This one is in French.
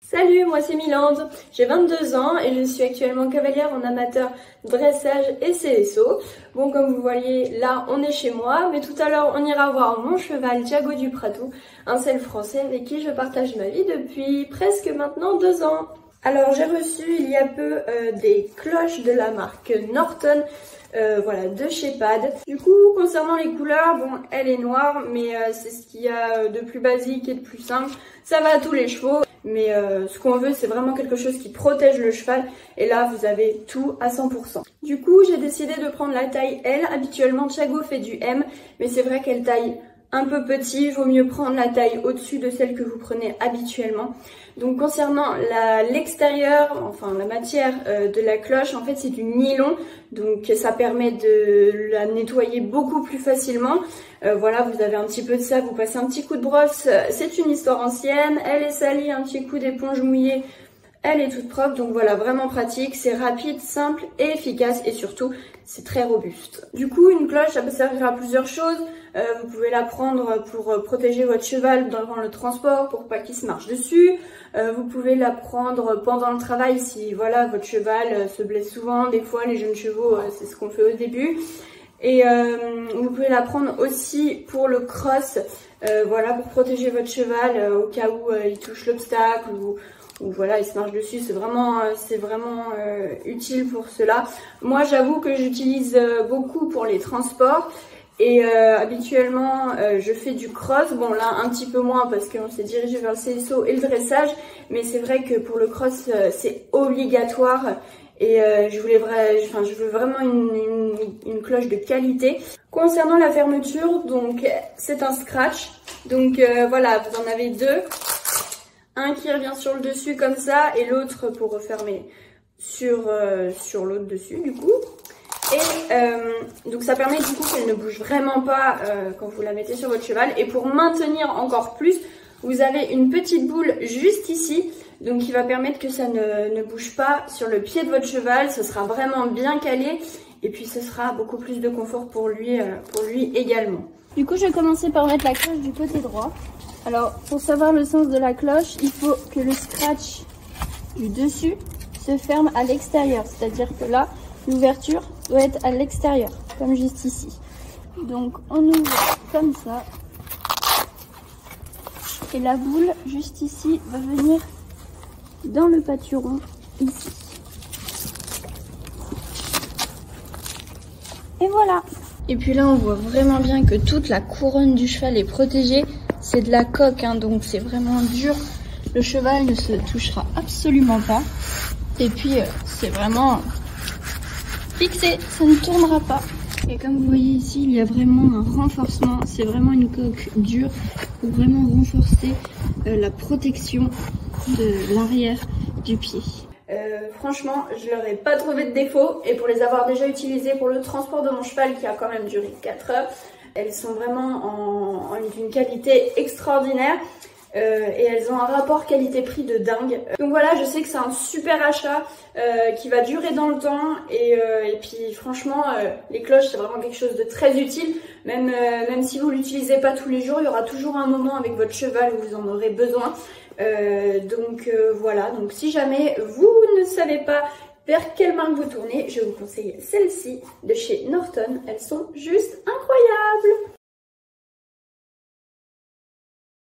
Salut, moi c'est Milande, j'ai 22 ans et je suis actuellement cavalière en amateur dressage et CSO. Bon, comme vous voyez, là on est chez moi, mais tout à l'heure on ira voir mon cheval Thiago du Prato, un selle français avec qui je partage ma vie depuis presque maintenant 2 ans. Alors j'ai reçu il y a peu des cloches de la marque Norton, voilà, de chez Pad. Du coup, concernant les couleurs, bon, elle est noire, mais c'est ce qu'il y a de plus basique et de plus simple. Ça va à tous les chevaux, mais ce qu'on veut, c'est vraiment quelque chose qui protège le cheval. Et là, vous avez tout à 100%. Du coup, j'ai décidé de prendre la taille L. Habituellement, Thiago fait du M, mais c'est vrai qu'elle taille un peu petit, vaut mieux prendre la taille au-dessus de celle que vous prenez habituellement. Donc concernant l'extérieur, enfin la matière de la cloche, en fait c'est du nylon, donc ça permet de la nettoyer beaucoup plus facilement. Voilà, vous avez un petit peu de ça, vous passez un petit coup de brosse, c'est une histoire ancienne, elle est salie, un petit coup d'éponge mouillée, elle est toute propre, donc voilà, vraiment pratique, c'est rapide, simple et efficace et surtout, c'est très robuste. Du coup, une cloche, ça peut servir à plusieurs choses. Vous pouvez la prendre pour protéger votre cheval durant le transport, pour pas qu'il se marche dessus. Vous pouvez la prendre pendant le travail si voilà votre cheval se blesse souvent. Des fois, les jeunes chevaux, c'est ce qu'on fait au début. Et vous pouvez la prendre aussi pour le cross, voilà, pour protéger votre cheval au cas où il touche l'obstacle ou voilà, il se marche dessus, c'est vraiment utile pour cela. Moi, j'avoue que j'utilise beaucoup pour les transports et habituellement, je fais du cross. Bon, là, un petit peu moins parce qu'on s'est dirigé vers le CSO et le dressage, mais c'est vrai que pour le cross, c'est obligatoire et je veux vraiment une cloche de qualité. Concernant la fermeture, donc c'est un scratch. Donc voilà, vous en avez deux. Un qui revient sur le dessus comme ça et l'autre pour refermer sur l'autre dessus du coup. Et donc ça permet du coup qu'elle ne bouge vraiment pas quand vous la mettez sur votre cheval. Et pour maintenir encore plus, vous avez une petite boule juste ici. Donc qui va permettre que ça ne bouge pas sur le pied de votre cheval. Ce sera vraiment bien calé. Et puis ce sera beaucoup plus de confort pour lui également. Du coup je vais commencer par mettre la cloche du côté droit. Alors, pour savoir le sens de la cloche, il faut que le scratch du dessus se ferme à l'extérieur. C'est-à-dire que là, l'ouverture doit être à l'extérieur, comme juste ici. Donc, on ouvre comme ça. Et la boule, juste ici, va venir dans le pâturon, ici. Et voilà! Et puis là, on voit vraiment bien que toute la couronne du cheval est protégée. C'est de la coque, hein, donc c'est vraiment dur. Le cheval ne se touchera absolument pas. Et puis, c'est vraiment fixé, ça ne tournera pas. Et comme vous voyez ici, il y a vraiment un renforcement. C'est vraiment une coque dure pour vraiment renforcer la protection de l'arrière du pied. Franchement, je leur ai pas trouvé de défaut. Et pour les avoir déjà utilisées pour le transport de mon cheval qui a quand même duré 4 heures, elles sont vraiment d'une qualité extraordinaire et elles ont un rapport qualité-prix de dingue. Donc voilà, je sais que c'est un super achat qui va durer dans le temps et puis franchement, les cloches c'est vraiment quelque chose de très utile. Même si vous l'utilisez pas tous les jours, il y aura toujours un moment avec votre cheval où vous en aurez besoin. Voilà, donc si jamais vous ne savez pas vers quelle marque vous tournez, je vous conseille celle-ci de chez Norton. Elles sont juste incroyables!